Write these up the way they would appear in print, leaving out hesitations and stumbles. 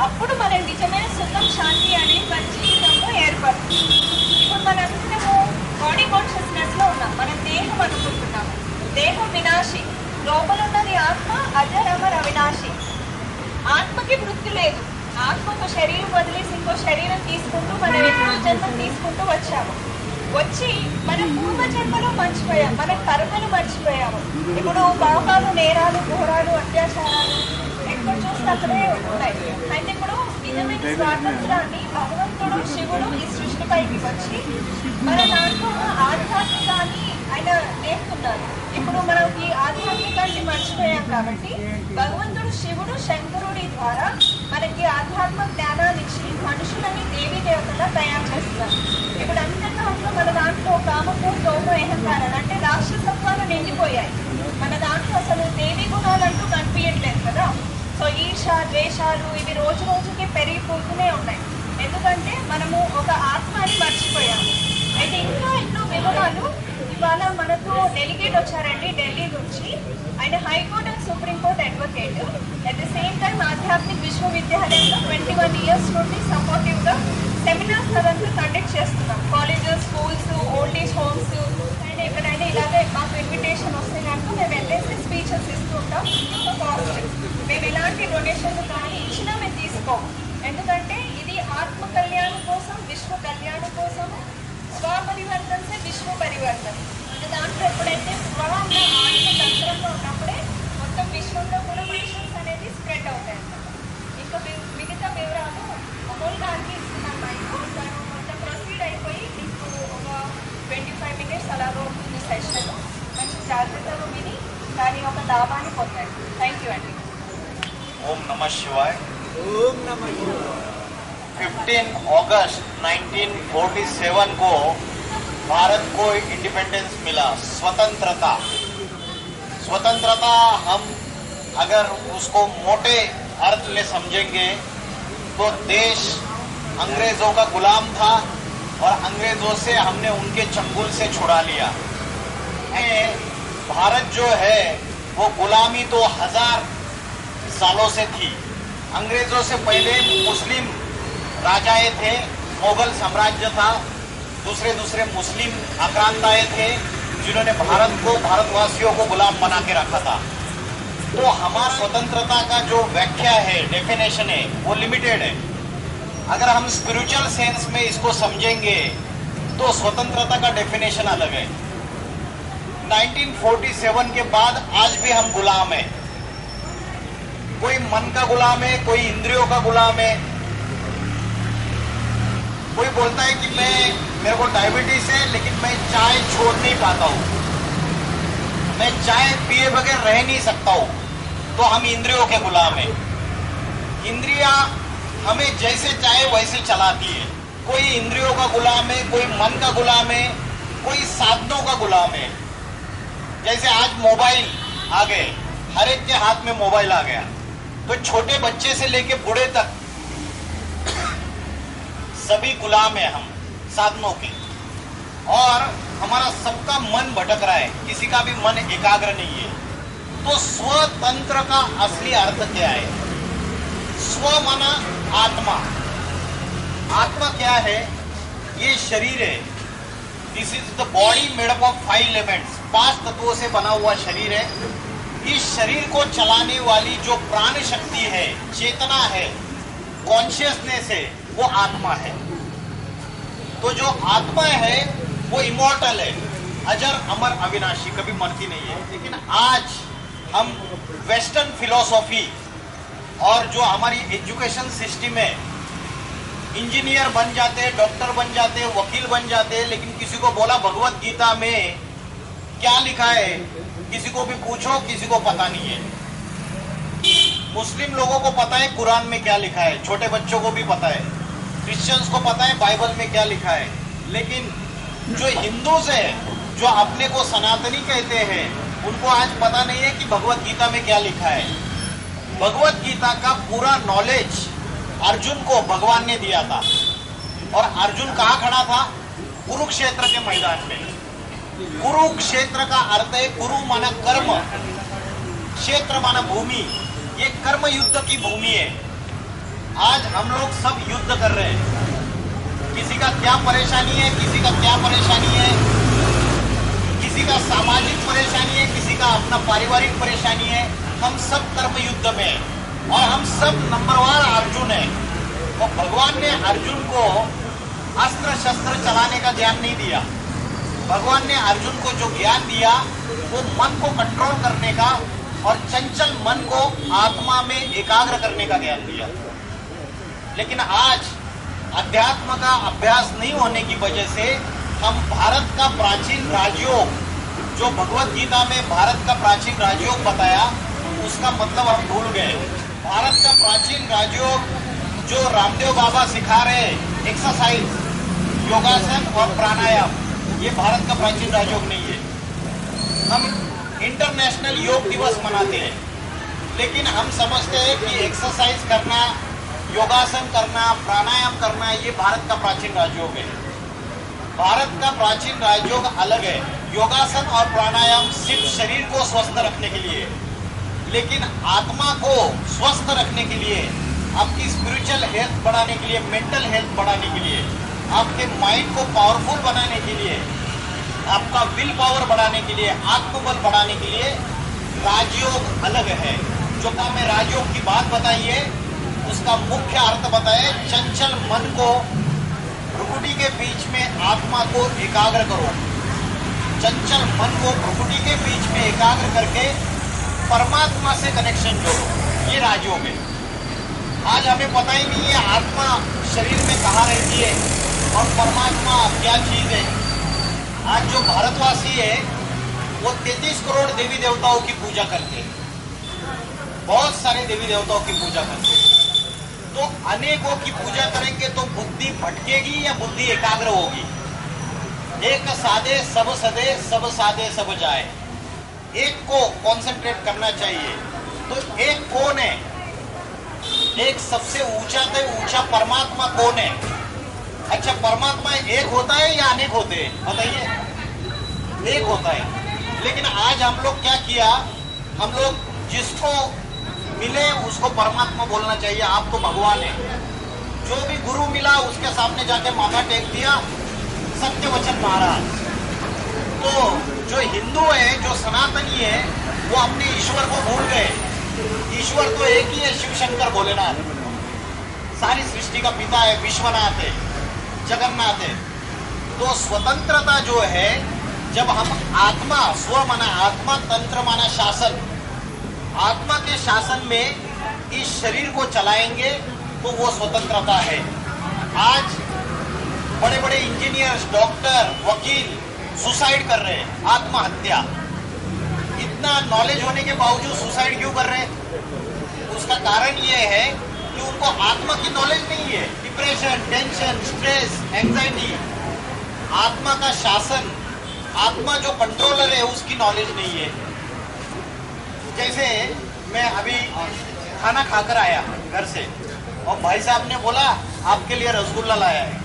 అప్పుడు మన నిజమైన సుఖం శాంతి అనేది మన జీవితంలో ఏర్పడుతుంది. ఇప్పుడు మనందరము బాడీ కాన్షియస్నెస్ లో ఉన్నాం. మనం దేహం అనుకుంటున్నాము. దేహం వినాశి, లోపల ఉన్నది ఆత్మ అజరమర అవినాశి. ఆత్మకి వృత్తి లేదు. ఆత్మకు శరీరం వదిలేసి ఇంకో శరీరం తీసుకుంటూ మనం ఎన్నో జన్మలు తీసుకుంటూ వచ్చి మన పూర్వ జన్మలో మర్చిపోయాం, మన కర్మలు మర్చిపోయాము. ఇప్పుడు పాపాలు, నేరాలు, ఘోరాలు, అత్యాచారాలు ఎక్కడ చూస్తే అక్కడే ఉన్నాయి. అయితే ఇప్పుడు నిజమైన స్వాతంత్రాన్ని భగవంతుడు శివుడు ఈ సృష్టిపైకి వచ్చి మన దాంట్లో ఆధ్యాత్మికాన్ని ఆయన నేర్పుతున్నారు. ఇప్పుడు మనం ఈ ఆధ్యాత్మికాన్ని మర్చిపోయాం కాబట్టి భగవంతుడు శివుడు శంకరుడి ద్వారా మనకి ఆధ్యాత్మ జ్ఞానాన్ని ఇచ్చి మనుషులని దేవీ దేవతగా తయారు చేస్తున్నారు. ఇప్పుడు అంతకంలో మన దాంట్లో కామము, లోభం, అహంకారాలు అంటే రాక్షసత్వాలు నిండిపోయాయి. మన దాంట్లో అసలు దేవీ గుణాలంటూ కనిపించట్లేదు కదా. సో ఈర్ష, ద్వేషాలు ఇవి రోజు రోజుకి పెరిగిపోతూనే ఉన్నాయి. ఎందుకంటే మనము ఒక ఆత్మని మర్చిపోయాము. అయితే ఇంకా ఎన్నో వివరాలు ఇవాళ మనకు డెలిగేట్ వచ్చారండి ఢిల్లీ నుంచి. ఆయన high court and supreme court advocate. At the same time ఆధ్యాత్మిక్ విశ్వవిద్యాలయంలో 21 years నుండి సపోర్టివ్గా సెమినార్స్ అదంతా కండక్ట్ చేస్తున్నాం. Colleges, schools, old age homes and ఎక్కడైనా ఇలాగే మాకు ఇన్విటేషన్ వస్తే కనుక మేము వెళ్ళేసి స్పీచెస్ ఇస్తుంటాం. కాస్ట్ మేము ఎలాంటి డొనేషన్లు కానీ ఇచ్చినా మేము తీసుకోము. ఎందుకంటే ఇది ఆత్మ కళ్యాణం కోసం, విశ్వ కళ్యాణం కోసము. స్వపరివర్తన సే విశ్వ పరివర్తన. దాంట్లో ఎప్పుడైతే స్వన్న ఆత్మ తంత్రంలో ఉన్నప్పుడే మొత్తం విశ్వంలో కూడా మిషన్స్ అనేది స్ప్రెడ్ అవుతాయి అన్నమాట. ఇంకా మిగతా వివరాలు అమోల్ గారికి ఇస్తున్నాను. మైకు తను మొత్తం ప్రొసీడ్ అయిపోయి మీకు ఒక 25 minutes అలాగా ఉంటుంది సెషన్. మంచి జాగ్రత్తగా విని దాని ఒక లాభాన్ని పొందండి. థ్యాంక్ యూ అండి. ओम नमः शिवाय। ओम नमः शिवाय। 15 अगस्त 1947 को भारत को इंडिपेंडेंस मिला, स्वतंत्रता। स्वतंत्रता हम अगर उसको मोटे अर्थ में समझेंगे तो देश अंग्रेजों का गुलाम था और अंग्रेजों से हमने उनके चंगुल से छुड़ा लिया। भारत जो है वो गुलामी तो 1000 सालों से थी। अंग्रेजों से पहले मुस्लिम राजाएं थे, मुगल साम्राज्य था, दूसरे मुस्लिम आक्रांताएं थे जिन्होंने भारत को, भारतवासियों को गुलाम बना के रखा था। तो हमारा स्वतंत्रता का जो व्याख्या है, डेफिनेशन है, वो लिमिटेड है। अगर हम स्पिरिचुअल सेंस में इसको समझेंगे तो स्वतंत्रता का डेफिनेशन अलग है। 1947 के बाद आज भी हम गुलाम हैं। कोई मन का गुलाम है, कोई इंद्रियों का गुलाम है। कोई बोलता है कि मेरे को डायबिटीज है लेकिन मैं चाय छोड़ नहीं पाता हूँ, मैं चाय पिए बगैर रह नहीं सकता हूँ। तो हम इंद्रियों के गुलाम हैं। इंद्रियां हमें जैसे चाहे वैसे चलाती है। कोई इंद्रियों का गुलाम है, कोई मन का गुलाम है, कोई साधनों का गुलाम है। जैसे आज मोबाइल आ गए, हर एक के हाथ में मोबाइल आ गया, तो छोटे बच्चे से लेके बूढ़े तक सभी गुलाम हैं हम साधनों के। और हम हमारा सबका मन भटक रहा है, किसी का भी मन एकाग्र नहीं है। तो स्वतंत्र का असली अर्थ क्या है? स्व माना आत्मा। आत्मा क्या है? ये शरीर है। This is the body made up of 5 elements. 5 तत्वों से बना हुआ शरीर है। इस शरीर को चलाने वाली जो प्राण शक्ति है, चेतना है, कॉन्शियसनेस है, वो आत्मा है। तो जो आत्मा है वो इमॉर्टल है, अजर अमर अविनाशी, कभी मरती नहीं है। लेकिन आज हम वेस्टर्न फिलॉसफी और जो हमारी एजुकेशन सिस्टम है, इंजीनियर बन जाते हैं, डॉक्टर बन जाते हैं, वकील बन जाते हैं, लेकिन किसी को बोला भगवत गीता में क्या लिखा है, किसी को भी पूछो, किसी को पता नहीं है। मुस्लिम लोगों को पता है कुरान में क्या लिखा है, छोटे बच्चों को भी पता है, क्रिश्चियंस को पता है बाइबल में क्या लिखा है, लेकिन जो हिंदूज है, जो अपने को सनातनी कहते हैं, उनको आज पता नहीं है कि भगवत गीता में क्या लिखा है। भगवत गीता का पूरा नॉलेज अर्जुन को भगवान ने दिया था। और अर्जुन कहाँ खड़ा था? कुरुक्षेत्र के मैदान में। कुरुक्षेत्र का अर्थ है, कुरु माना कर्म, क्षेत्र माना भूमि। ये कर्म युद्ध की भूमि है। आज हम लोग सब युद्ध कर रहे हैं। किसी का क्या परेशानी है, किसी का क्या परेशानी है, किसी का सामाजिक परेशानी है, किसी का अपना पारिवारिक परेशानी है। हम सब कर्म युद्ध में हैं और हम सब नंबरवार अर्जुन है। और भगवान ने अर्जुन को अस्त्र शस्त्र चलाने का ज्ञान नहीं दिया। भगवान ने अर्जुन को जो ज्ञान दिया वो मन को कंट्रोल करने का और चंचल मन को आत्मा में एकाग्र करने का ज्ञान दिया। लेकिन आज अध्यात्म का अभ्यास नहीं होने की वजह से हम भारत का प्राचीन राजयोग, जो भगवत गीता में भारत का प्राचीन राजयोग बताया, उसका मतलब हम भूल गए। भारत का प्राचीन राजयोग जो रामदेव बाबा सिखा रहे हैं, एक्सरसाइज, योगासन और प्राणायाम, ये भारत का प्राचीन राजयोग नहीं है। हम इंटरनेशनल योग दिवस मनाते हैं, लेकिन हम समझते हैं कि एक्सरसाइज करना, योगासन करना, प्राणायाम करना, ये भारत का प्राचीन राजयोग है। भारत का प्राचीन राजयोग अलग है। योगासन और प्राणायाम सिर्फ शरीर को स्वस्थ रखने के लिए, लेकिन आत्मा को स्वस्थ रखने के लिए, आपकी स्पिरिचुअल हेल्थ बढ़ाने के लिए, मेंटल हेल्थ बढ़ाने के लिए, आपके माइंड को पावरफुल बनाने के लिए, आपका विल पावर बढ़ाने के लिए, आत्मबल बढ़ाने के लिए राजयोग अलग है। जो हमें राजयोग की बात बताई है, उसका मुख्य अर्थ बताए, चंचल मन को भ्रुकुटी के बीच में आत्मा को एकाग्र करो। चंचल मन को भ्रुकुटी के बीच में एकाग्र करके परमात्मा से कनेक्शन जोड़ो। ये राजयोग है। आज हमें पता ही नहीं है आत्मा शरीर में कहाँ रहती है और परमात्मा क्या चीज है। आज जो भारतवासी है वो 33 करोड़ देवी देवताओं की पूजा करते हैं, बहुत सारे देवी देवताओं की पूजा करते हैं। तो अनेकों की पूजा करेंगे तो बुद्धि भटकेगी या बुद्धि एकाग्र होगी? एक साधे सब सदे, सब साधे सब जाए। एक को कंसंट्रेट करना चाहिए। तो एक कौन है? एक सबसे ऊंचा से ऊंचा परमात्मा कौन है? अच्छा, परमात्मा एक होता है या अनेक होते हैं? बताइए। एक होता है। लेकिन आज हम लोग क्या किया, हम लोग जिसको मिले उसको परमात्मा बोलना चाहिए। आप तो भगवान है। जो भी गुरु मिला उसके सामने जाके माथा टेक दिया, सत्य वचन महाराज। तो जो हिंदू है, जो सनातनी है, वो अपने ईश्वर को भूल गए। ईश्वर तो एक ही है, शिव शंकर भोलेनाथ। सारी सृष्टि का पिता है, विश्वनाथ है, जगन्नाथ है। तो स्वतंत्रता जो है, जब हम आत्मा, स्व माना आत्मा, तंत्र माना शासन, आत्मा के शासन में इस शरीर को चलाएंगे तो वो स्वतंत्रता है। आज बड़े बड़े इंजीनियर्स, डॉक्टर, वकील सुसाइड कर रहे हैं, आत्महत्या। इतना नॉलेज होने के बावजूद सुसाइड क्यों कर रहे हैं? उसका कारण ये है कि उनको आत्मा की नॉलेज नहीं है। डिप्रेशन, टेंशन, स्ट्रेस, एंजाइटी, आत्मा का शासन, आत्मा जो कंट्रोलर है उसकी नॉलेज नहीं है। जैसे मैं अभी खाना खाकर आया घर से और भाई साहब ने बोला आपके लिए रसगुल्ला लाया है।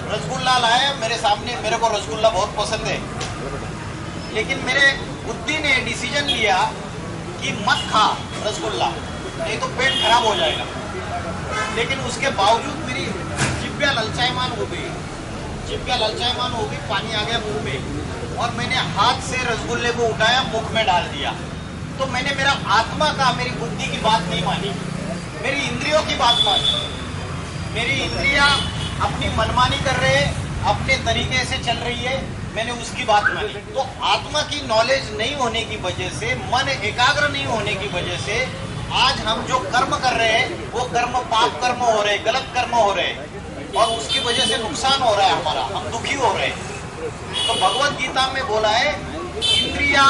रसगुल्ला लाया मेरे सामने, मेरे को रसगुल्ला बहुत पसंद है, लेकिन मेरे बुद्धि ने डिसीजन लिया कि मत खा रसगुल्ला, नहीं तो पेट खराब हो जाएगा। लेकिन उसके बावजूद मेरी जिब्बिया ललचायमान हो गई, जिब्बिया ललचायमान हो गई, पानी आ गया मुंह में, और मैंने हाथ से रसगुल्ले को उठाया, मुख में डाल दिया। तो मैंने मेरा आत्मा का, मेरी बुद्धि की बात नहीं मानी, मेरी इंद्रियों की बात मानी। मेरी इंद्रियां अपनी मनमानी कर रहे हैं, अपने तरीके से चल रही है, मैंने उसकी बात मानी। तो आत्मा की नॉलेज नहीं होने की वजह से, मन एकाग्र नहीं होने की वजह से आज हम जो कर्म कर रहे हैं वो कर्म पाप कर्म हो रहे, गलत कर्म हो रहे, और उसकी वजह से नुकसान हो रहा है हमारा, हम दुखी हो रहे हैं। तो भगवत गीता में बोला है इंद्रिया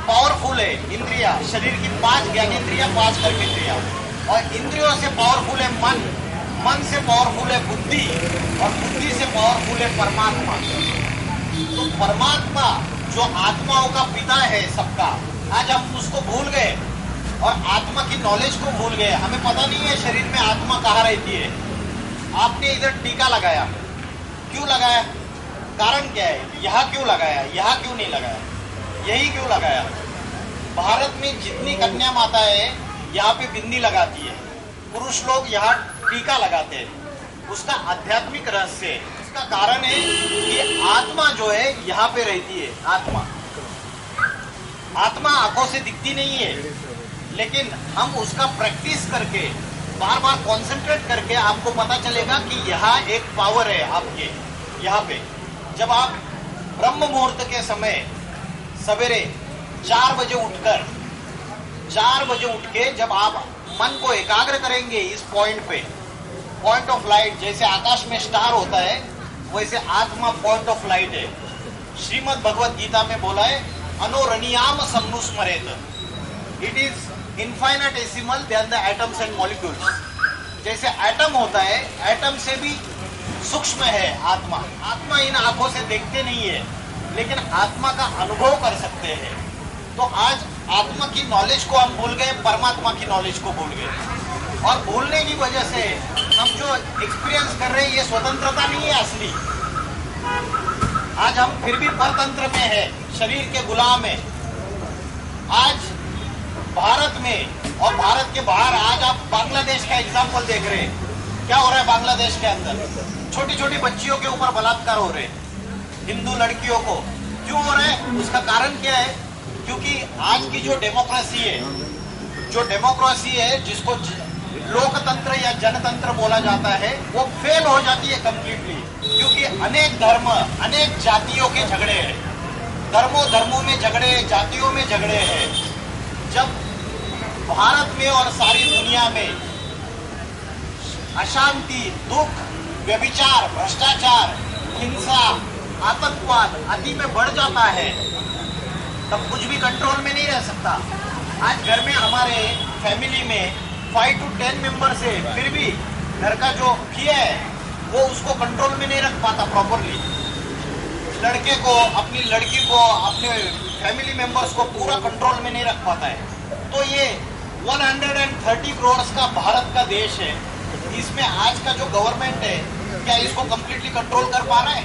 पावरफुल है, इंद्रिया शरीर की 5 ज्ञानेंद्रिया, 5 कर्मेंद्रिया, और इंद्रियों से पावरफुल है मन, मन से पावरफुल है बुद्धि, और बुद्धि से पावरफुल है परमात्मा। तो परमात्मा जो आत्माओं का पिता है सबका, आज हम उसको भूल गए और आत्मा की नॉलेज को भूल गए। हमें पता नहीं है शरीर में आत्मा कहाँ रहती है। आपने इधर टीका लगाया, क्यों लगाया? कारण क्या है? यहाँ क्यों लगाया, यहाँ क्यों नहीं लगाया? यही क्यों लगाया? भारत में जितनी कन्या माता है यहाँ पे बिंदी लगाती है, पुरुष लोग यहाँ टीका लगाते हैं। उसका आध्यात्मिक रहस्य है। इसका कारण है कि आत्मा जो है यहाँ पे रहती है। आत्मा आंखों से दिखती नहीं है, लेकिन हम उसका प्रैक्टिस करके, बार बार कॉन्सेंट्रेट करके आपको पता चलेगा कि यहाँ एक पावर है आपके यहाँ पे। जब आप ब्रह्म मुहूर्त के समय सवेरे 4 बजे उठकर, 4 बजे उठ के जब आप मन को एकाग्र करेंगे इस पॉइंट पे, पॉइंट ऑफ लाइट, जैसे आकाश में स्टार होता है वैसे आत्मा पॉइंट ऑफ लाइट है। श्रीमद् भगवत गीता में बोला है अनोरणीयाम सम्नुस्मरेत, it is infinitesimal than the atoms and molecules. जैसे एटम होता है, एटम से भी सूक्ष्म है आत्मा। आत्मा इन आंखों से देखते नहीं है, लेकिन आत्मा का अनुभव कर सकते हैं। तो आज आत्मा की नॉलेज को हम भूल गए, परमात्मा की नॉलेज को भूल गए, और भूलने की वजह से हम जो एक्सपीरियंस कर रहे हैं ये स्वतंत्रता नहीं है असली। आज हम फिर भी परतंत्र में है, शरीर के गुलाम है। आज भारत में और भारत के बाहर, आज आप बांग्लादेश का एग्जाम्पल देख रहे हैं, क्या हो रहा है बांग्लादेश के अंदर? छोटी छोटी बच्चियों के ऊपर बलात्कार हो रहे हैं, हिंदू लड़कियों को। क्यों हो रहा है? उसका कारण क्या है? क्योंकि आज की जो डेमोक्रेसी है, जिसको लोकतंत्र या जनतंत्र बोला जाता है, वो फेल हो जाती है कंप्लीटली। क्योंकि अनेक धर्म, अनेक जातियों के झगड़े हैं, धर्मों में झगड़े, जातियों में झगड़े हैं। जब भारत में और सारी दुनिया में अशांति, दुख, व्यभिचार, भ्रष्टाचार, हिंसा, आतंकवाद आदि में बढ़ जाता है, तब कुछ भी कंट्रोल में नहीं रह सकता। आज घर में हमारे फैमिली में 5 to 10 मेंबर्स है, फिर भी घर का जो किया है वो उसको कंट्रोल में नहीं रख पाता प्रॉपरली। लड़के को, अपनी लड़की को, अपने फैमिली मेंबर्स को पूरा कंट्रोल में नहीं रख पाता है। तो ये 130 करोड़ का भारत का देश है, इसमें आज का जो गवर्नमेंट है क्या इसको कंप्लीटली कंट्रोल कर पा रहा है?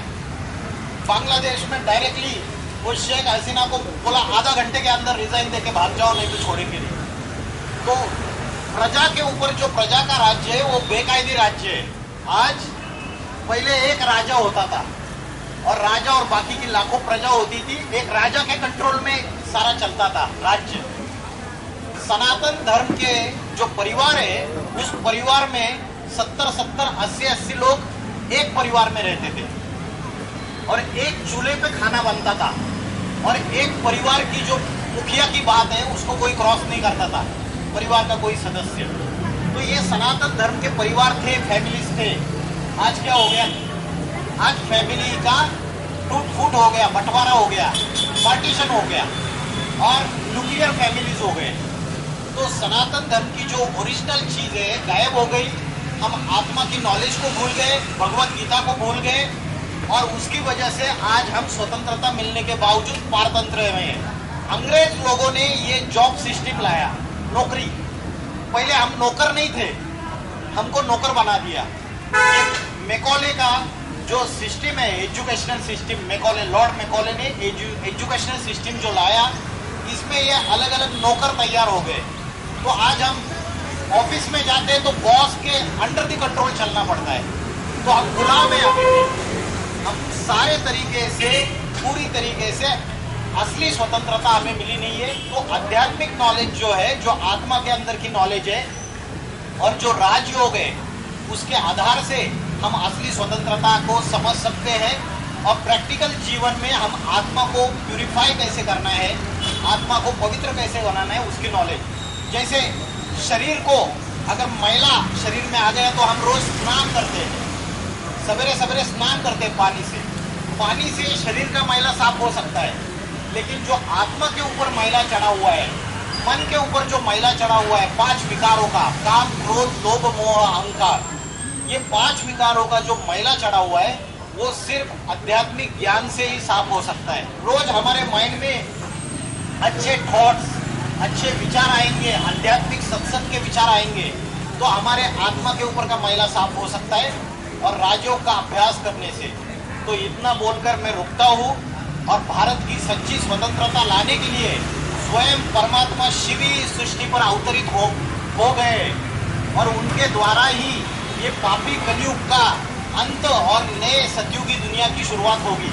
बांग्लादेश में डायरेक्टली वो शेख हसीना को बोला आधा घंटे के अंदर रिजाइन देके भाग जाओ, नहीं तो छोड़ेंगे नहीं। तो प्रजा के ऊपर जो प्रजा का राज्य है वो बेकायदे राज्य है। आज पहले एक राजा होता था, और राजा और बाकी की लाखों प्रजा होती थी। एक राजा के कंट्रोल में सारा चलता था राज्य। सनातन धर्म के जो परिवार है, उस परिवार में 70-70, 80-80 लोग एक परिवार में रहते थे, और एक चूल्हे पे खाना बनता था, और एक परिवार की जो मुखिया की बात है उसको कोई क्रॉस नहीं करता था, परिवार का कोई सदस्य। तो ये सनातन धर्म के परिवार थे, फैमिलीज थे। आज क्या हो गया? आज फैमिली का टूट फूट हो गया, बंटवारा हो गया, पार्टीशन हो गया, और न्यूक्लियर फैमिलीज हो गए। तो सनातन धर्म की जो ओरिजिनल चीज है गायब हो गई। हम आत्मा की नॉलेज को भूल गए, भगवत गीता को भूल गए, और उसकी वजह से आज हम स्वतंत्रता मिलने के बावजूद पारतंत्र में हैं। अंग्रेज लोगों ने ये जॉब सिस्टम लाया, नौकरी। पहले हम नौकर नहीं थे, हमको नौकर बना दिया। एक मैकॉले का जो सिस्टम है एजुकेशनल सिस्टम, लॉर्ड मैकॉले ने एजुकेशनल सिस्टम जो लाया, इसमें ये अलग अलग नौकर तैयार हो गए। तो आज हम ऑफिस में जाते हैं तो बॉस के अंडर द कंट्रोल चलना पड़ता है, तो हम गुलाम हैं अभी भी। हम सारे तरीके से, पूरी तरीके से असली स्वतंत्रता हमें मिली नहीं है। तो आध्यात्मिक नॉलेज जो है, जो आत्मा के अंदर की नॉलेज है, और जो राजयोग है, उसके आधार से हम असली स्वतंत्रता को समझ सकते हैं। और प्रैक्टिकल जीवन में हम आत्मा को प्यूरिफाई कैसे करना है, आत्मा को पवित्र कैसे बनाना है, उसकी नॉलेज। जैसे शरीर को अगर मैला शरीर में आ गया तो हम रोज स्नान करते हैं, सवेरे सवेरे स्नान करते हैं पानी से शरीर का मैला साफ हो सकता है। लेकिन जो आत्मा के ऊपर मैला चढ़ा हुआ है, मन के ऊपर जो मैला चढ़ा हुआ है, 5 विकारों का, काम क्रोध लोभ मोह अहंकार, ये 5 विकारों का जो मैला चढ़ा हुआ है, वो सिर्फ आध्यात्मिक ज्ञान से ही साफ हो सकता है। रोज हमारे माइंड में अच्छे थॉट्स, अच्छे विचार आएंगे, आध्यात्मिक सत्संग के विचार आएंगे, तो हमारे आत्मा के ऊपर का मैला साफ हो सकता है, और राजयोग का अभ्यास करने से। तो इतना बोलकर मैं रुकता हूँ, और भारत की सच्ची स्वतंत्रता लाने के लिए स्वयं परमात्मा शिव ही सृष्टि पर अवतरित हो गए, और उनके द्वारा ही ये पापी कलयुग का अंत और नए सतयुगी दुनिया की शुरुआत होगी।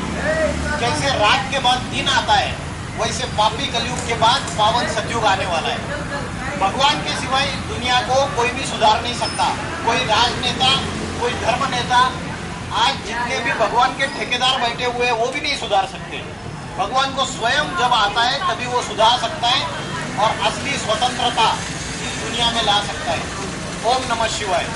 जैसे रात के बाद दिन आता है, वैसे पापी कलयुग के बाद पावन सतयुग आने वाला है। भगवान के सिवाय दुनिया को कोई भी सुधार नहीं सकता, कोई राजनेता, कोई धर्म नेता। आज जितने भी भगवान के ठेकेदार बैठे हुए हैं, वो भी नहीं सुधार सकते। भगवान को स्वयं जब आता है तभी वो सुधार सकता है, और असली स्वतंत्रता इस दुनिया में ला सकता है। ओम नमः शिवाय।